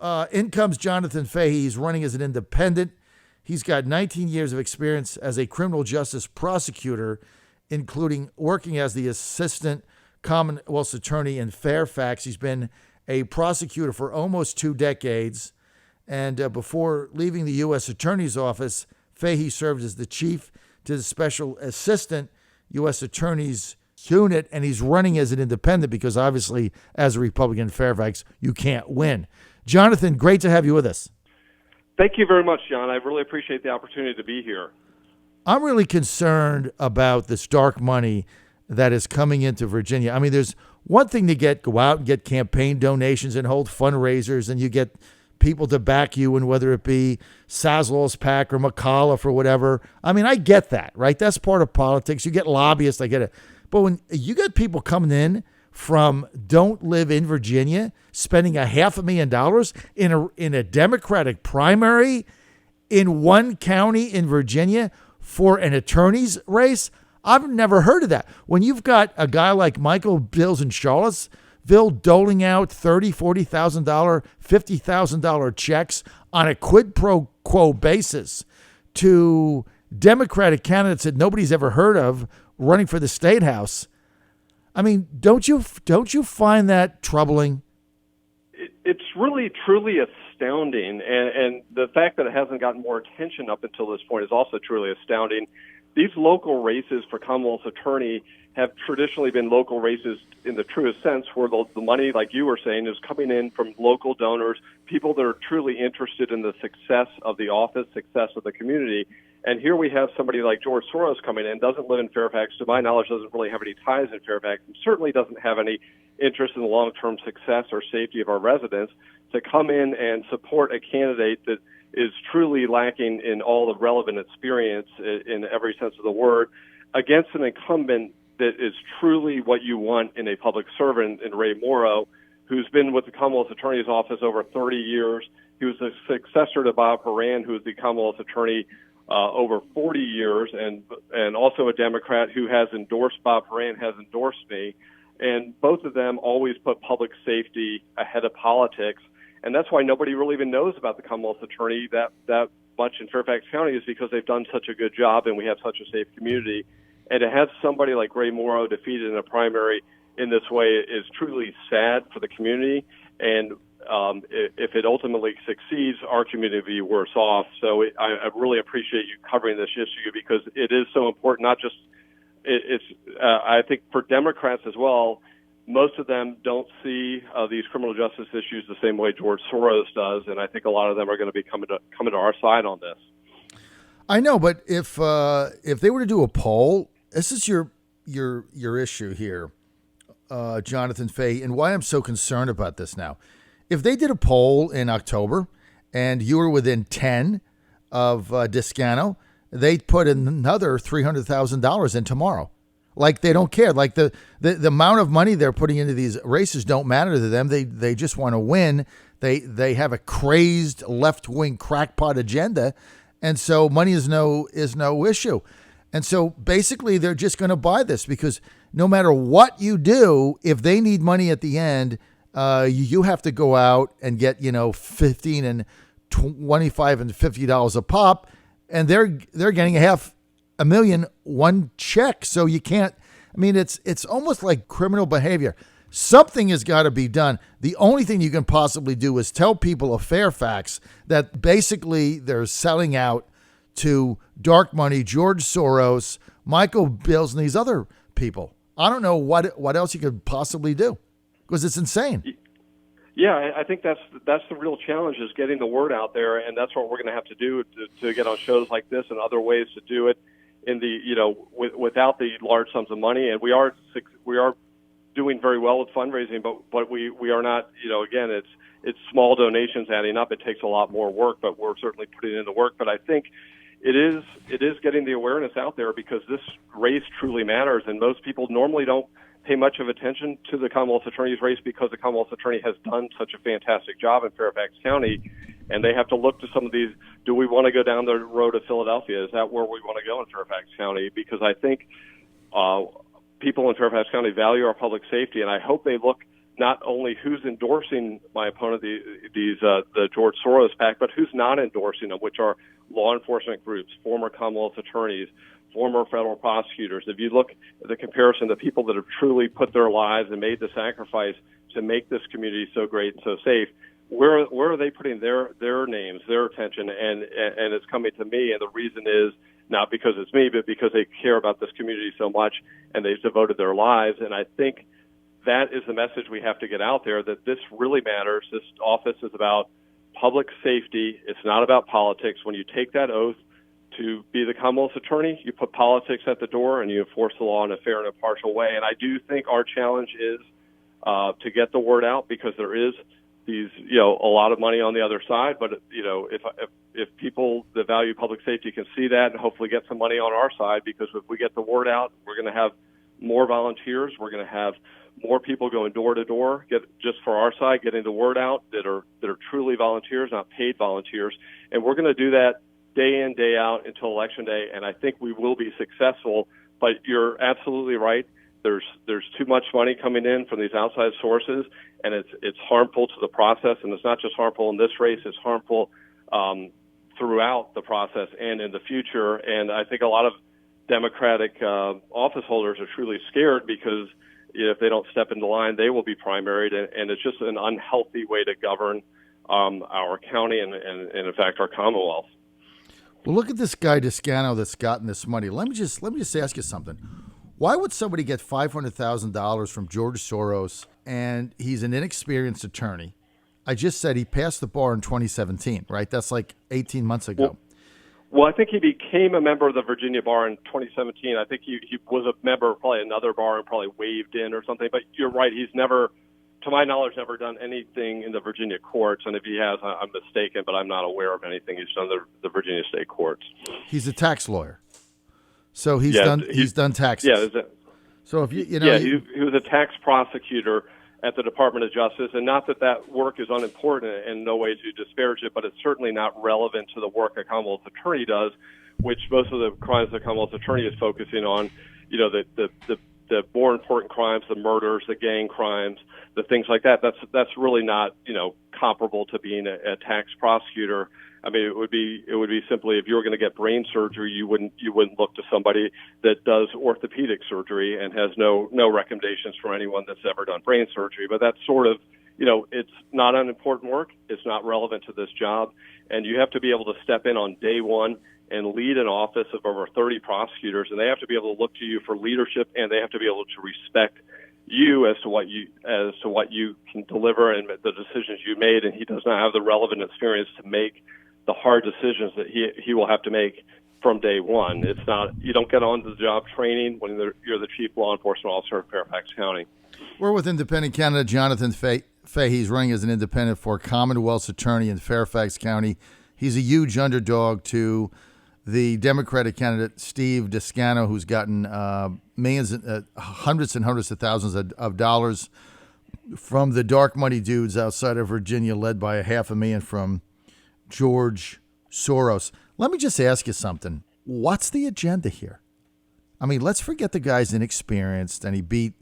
In comes Jonathan Fahey. He's running as an independent. He's got 19 years of experience as a criminal justice prosecutor, including working as the assistant Commonwealth's attorney in Fairfax. He's been a prosecutor for almost 2 decades. And before leaving the U.S. Attorney's Office, Fahey served as the chief to the Special Assistant U.S. Attorney's Unit, and he's running as an independent because obviously, as a Republican in Fairfax, you can't win. Jonathan, great to have you with us. Thank you very much, John. I really appreciate the opportunity to be here. I'm really concerned about this dark money that is coming into Virginia. I mean, there's one thing to go out and get campaign donations and hold fundraisers, and you get people to back you, and whether it be Saslow's PAC or McAuliffe or whatever. I mean, I get that, right? That's part of politics. You get lobbyists, I get it. But when you get people coming in from don't live in Virginia, spending $500,000 in a Democratic primary in one county in Virginia for an attorney's race, I've never heard of that. When you've got a guy like Michael Bills in Charlottesville doling out $30,000, $40,000, $50,000 checks on a quid pro quo basis to Democratic candidates that nobody's ever heard of running for the state house. I mean, don't you find that troubling? It's really, truly astounding. And the fact that it hasn't gotten more attention up until this point is also truly astounding. These local races for Commonwealth's attorney have traditionally been local races in the truest sense, where the money, like you were saying, is coming in from local donors, people that are truly interested in the success of the office, success of the community. And here we have somebody like George Soros coming in, doesn't live in Fairfax, to my knowledge doesn't really have any ties in Fairfax, and certainly doesn't have any interest in the long-term success or safety of our residents, to come in and support a candidate that is truly lacking in all the relevant experience in every sense of the word, against an incumbent that is truly what you want in a public servant in Ray Morrow, who's been with the Commonwealth Attorney's Office over 30 years. He was the successor to Bob Horan, who was the Commonwealth Attorney over 40 years, and also a Democrat who has endorsed Bob Horan, has endorsed me. And both of them always put public safety ahead of politics. And that's why nobody really even knows about the Commonwealth Attorney that much in Fairfax County, is because they've done such a good job and we have such a safe community. And to have somebody like Ray Morrow defeated in a primary in this way is truly sad for the community. And if it ultimately succeeds, our community will be worse off. So I really appreciate you covering this issue, because it is so important. Not just I think for Democrats as well, most of them don't see these criminal justice issues the same way George Soros does, and I think a lot of them are going to be coming to our side on this. I know, but if they were to do a poll, this is your issue here, Jonathan Fahey, and why I'm so concerned about this now. If they did a poll in October and you were within 10 of Discano, they'd put another $300,000 in tomorrow. Like, they don't care. Like, the amount of money they're putting into these races don't matter to them. They just want to win. They have a crazed left-wing crackpot agenda, and so money is no issue. And so basically they're just going to buy this, because no matter what you do, if they need money at the end, you have to go out and get, $15 and $25 and $50 a pop, and they're getting $500,000 one check. So you can't. I mean, it's almost like criminal behavior. Something has got to be done. The only thing you can possibly do is tell people of Fairfax that basically they're selling out to dark money, George Soros, Michael Bills, and these other people. I don't know what else you could possibly do, because it's insane. Yeah, I think that's the real challenge, is getting the word out there, and that's what we're going to have to do to get on shows like this and other ways to do it in the without the large sums of money. And we are doing very well with fundraising, but we are not, again, it's small donations adding up. It takes a lot more work, but we're certainly putting in the work. But I think it is getting the awareness out there, because this race truly matters, and most people normally don't pay much of attention to the Commonwealth Attorney's race, because the Commonwealth Attorney has done such a fantastic job in Fairfax County, and they have to look to some of these. Do we want to go down the road of Philadelphia? Is that where we want to go in Fairfax County? Because I think people in Fairfax County value our public safety, and I hope they look not only who's endorsing my opponent, the George Soros PAC, but who's not endorsing them, which are law enforcement groups, former Commonwealth attorneys, former federal prosecutors. If you look at the comparison, the people that have truly put their lives and made the sacrifice to make this community so great and so safe, where are they putting their names, their attention? And it's coming to me, and the reason is not because it's me, but because they care about this community so much and they've devoted their lives. And I think that is the message we have to get out there, that this really matters. This office is about public safety. It's not about politics. When you take that oath to be the Commonwealth's attorney, you put politics at the door and you enforce the law in a fair and impartial way. And I do think our challenge is to get the word out, because there is a lot of money on the other side. But, if people that value public safety can see that and hopefully get some money on our side, because if we get the word out, we're going to have more volunteers. We're going to have more people going door to door, just for our side, getting the word out, that are truly volunteers, not paid volunteers. And we're going to do that day in, day out until Election Day. And I think we will be successful. But you're absolutely right. There's too much money coming in from these outside sources, and it's harmful to the process. And it's not just harmful in this race; it's harmful throughout the process and in the future. And I think a lot of Democratic office holders are truly scared, because if they don't step into line, they will be primaried, and it's just an unhealthy way to govern our county and in fact our Commonwealth. Well, look at this guy Descano that's gotten this money. Let me just ask you something. Why would somebody get $500,000 from George Soros, and he's an inexperienced attorney? I just said he passed the bar in 2017, right? That's like 18 months ago. Well, I think he became a member of the Virginia bar in 2017. I think he was a member of probably another bar and probably waived in or something. But you're right. He's never, to my knowledge, never done anything in the Virginia courts. And if he has, I'm mistaken, but I'm not aware of anything he's done the Virginia state courts. He's a tax lawyer. So he's done taxes. Yeah. So if he was a tax prosecutor at the Department of Justice, and not that work is unimportant and no way to disparage it, but it's certainly not relevant to the work a Commonwealth attorney does, which most of the crimes the Commonwealth attorney is focusing on, the more important crimes, the murders, the gang crimes, the things like that. That's really not, comparable to being a tax prosecutor. I mean, it would be simply, if you were going to get brain surgery, you wouldn't look to somebody that does orthopedic surgery and has no recommendations from anyone that's ever done brain surgery. But that's sort of, it's not unimportant work. It's not relevant to this job. And you have to be able to step in on day one and lead an office of over 30 prosecutors, and they have to be able to look to you for leadership, and they have to be able to respect you as to what you can deliver and the decisions you made. And he does not have the relevant experience to make the hard decisions that he will have to make from day one. It's not, you don't get on the job training when you're the chief law enforcement officer of Fairfax County. We're with independent candidate Jonathan Fahey. He's running as an independent for Commonwealth's attorney in Fairfax County. He's a huge underdog to the Democratic candidate Steve Descano, who's gotten hundreds and hundreds of thousands of dollars from the dark money dudes outside of Virginia, led by $500,000 from George Soros. Let me just ask you something. What's the agenda here? I mean, let's forget the guy's inexperienced and he beat,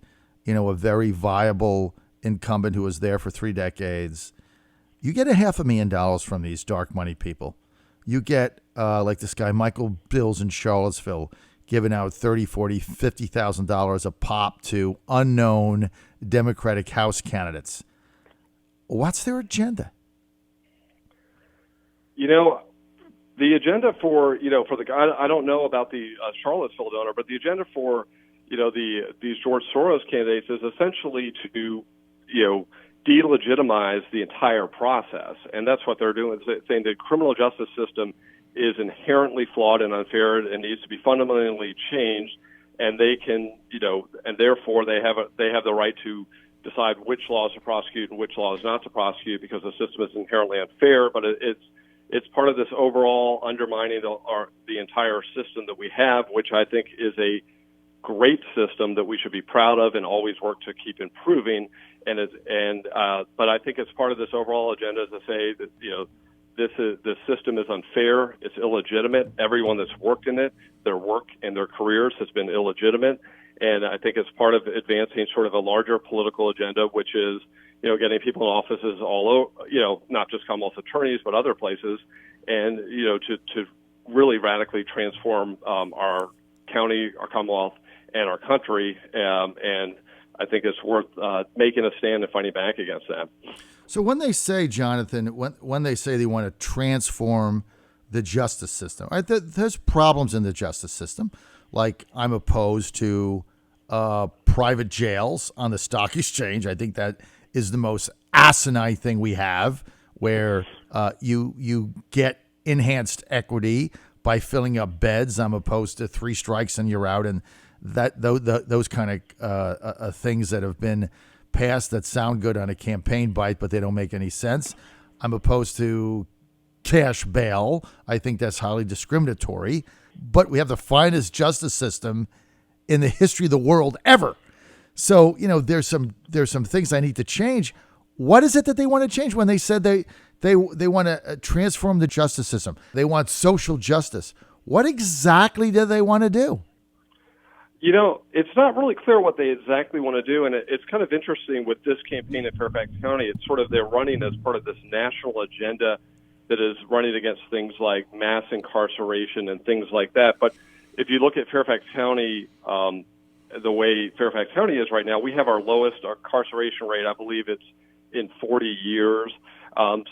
a very viable incumbent who was there for 3 decades. You get $500,000 from these dark money people. You get, like this guy, Michael Bills in Charlottesville, giving out $30,000, $40,000, $50,000 a pop to unknown Democratic House candidates. What's their agenda? The agenda for the guy, I don't know about the Charlottesville donor, but the agenda for, these George Soros candidates is essentially to, delegitimize the entire process. And that's what they're doing, is saying the criminal justice system is inherently flawed and unfair and needs to be fundamentally changed. And they can, and therefore they have the right to decide which laws to prosecute and which laws not to prosecute, because the system is inherently unfair. But it's part of this overall undermining the entire system that we have, which I think is a great system that we should be proud of and always work to keep improving. But I think it's part of this overall agenda to say that this system is unfair, it's illegitimate. Everyone that's worked in it, their work and their careers has been illegitimate, And I think it's part of advancing sort of a larger political agenda, which is, getting people in offices all over, not just Commonwealth attorneys, but other places, and, to really radically transform our county, our Commonwealth, and our country. And I think it's worth making a stand and fighting back against that. So when they say, Jonathan, when they say they want to transform the justice system, right, there's problems in the justice system. Like, I'm opposed to private jails on the stock exchange. I think that is the most asinine thing we have, where you get enhanced equity by filling up beds. I'm opposed to 3 strikes and you're out, and those kind of things that have been passed that sound good on a campaign bite, but they don't make any sense. I'm opposed to cash bail. I think that's highly discriminatory. But we have the finest justice system in the history of the world ever. So, there's some things I need to change. What is it that they want to change when they said they want to transform the justice system? They want social justice. What exactly do they want to do? It's not really clear what they exactly want to do, and it's kind of interesting with this campaign in Fairfax County. It's sort of they're running as part of this national agenda that is running against things like mass incarceration and things like that. But if you look at Fairfax County, the way Fairfax County is right now, we have our lowest incarceration rate. I believe it's in 40 years.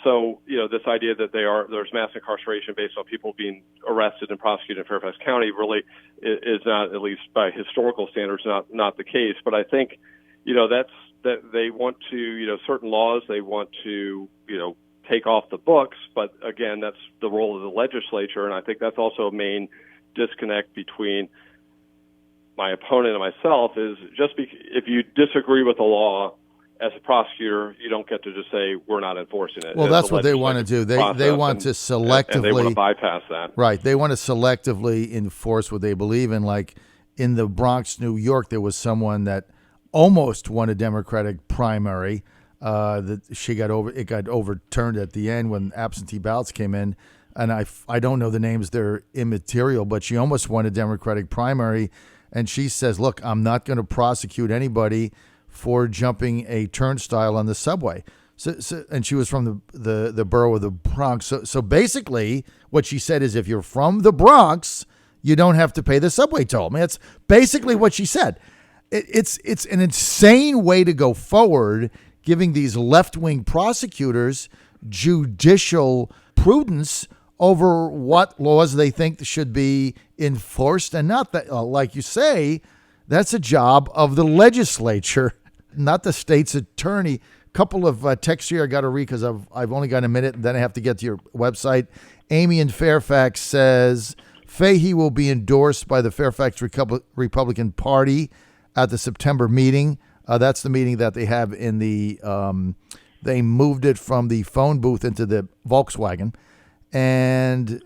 So, this idea that there's mass incarceration based on people being arrested and prosecuted in Fairfax County really is not, at least by historical standards, not the case. But I think, that they want to, certain laws they want to, take off the books. But again, that's the role of the legislature. And I think that's also a main disconnect between my opponent and myself is if you disagree with the law, as a prosecutor, you don't get to just say we're not enforcing it. Well, that's what they want to do. They want to selectively, and they want to bypass that. Right. They want to selectively enforce what they believe in. Like in the Bronx, New York, there was someone that almost won a Democratic primary. It got overturned at the end when absentee ballots came in. And I don't know the names; they're immaterial. But she almost won a Democratic primary, and she says, "Look, I'm not going to prosecute anybody for jumping a turnstile on the subway." And she was from the borough of the Bronx. So basically what she said is, if you're from the Bronx, you don't have to pay the subway toll. I mean, that's basically what she said. It's an insane way to go forward, giving these left-wing prosecutors judicial prudence over what laws they think should be enforced and not. That, like you say, that's a job of the legislature, not the state's attorney. Couple of texts here I got to read because I've only got a minute, and then I have to get to your website. Amy in Fairfax says, Fahey will be endorsed by the Fairfax Republican Party at the September meeting. That's the meeting that they have in the, they moved it from the phone booth into the Volkswagen. And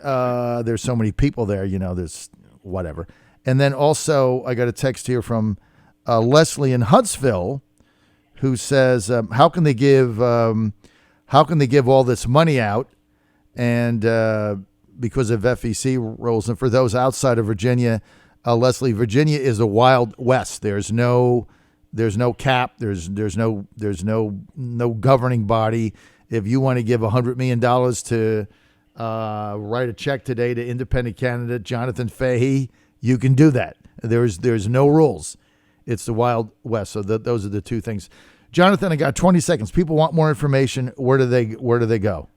there's so many people there, there's whatever. And then also I got a text here from Leslie in Huntsville, who says, how can they give all this money out? And because of FEC rules, and for those outside of Virginia, Leslie, Virginia is a wild west. There's no cap. There's no governing body. If you want to give $100 million to write a check today to independent candidate Jonathan Fahey, you can do that. There's no rules. It's the Wild West. So those are the two things. Jonathan, I got 20 seconds. People want more information. Where do they go?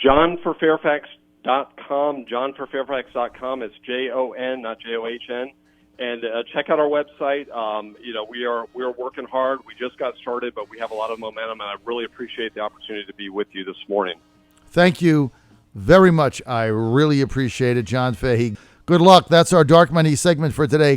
JohnForFairfax.com. JohnForFairfax.com. It's JON, not JOHN. And check out our website. We're working hard. We just got started, but we have a lot of momentum, and I really appreciate the opportunity to be with you this morning. Thank you very much. I really appreciate it, John Fahey. Good luck. That's our Dark Money segment for today.